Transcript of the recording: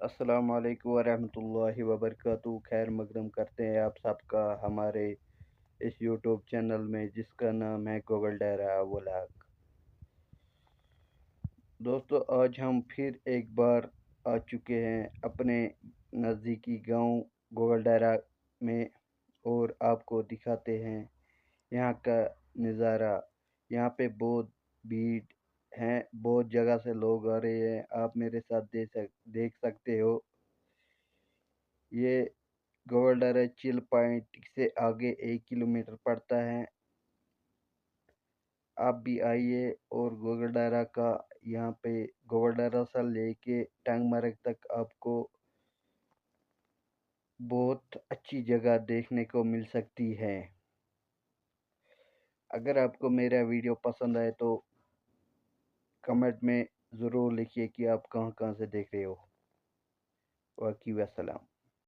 अस्सलाम वालेकुम वरहमतुल्लाहि वबरकातुहू। खैर मकदम करते हैं आप सबका हमारे इस यूट्यूब चैनल में जिसका नाम है गूगल डेरा व्लॉग। दोस्तों, आज हम फिर एक बार आ चुके हैं अपने नज़दीकी गांव गूगल डेरा में और आपको दिखाते हैं यहाँ का नज़ारा। यहाँ पे बहुत भीड़ है, बहुत जगह से लोग आ रहे हैं। आप मेरे साथ देख सकते हो। ये गोल्डरा चिल पॉइंट से आगे 1 किलोमीटर पड़ता है। आप भी आइए और गोगलडारा का यहाँ पे गोगलडारा से लेके टंगमरग तक आपको बहुत अच्छी जगह देखने को मिल सकती है। अगर आपको मेरा वीडियो पसंद आए तो कमेंट में ज़रूर लिखिए कि आप कहाँ कहाँ से देख रहे हो। वाक़ई वसलाम।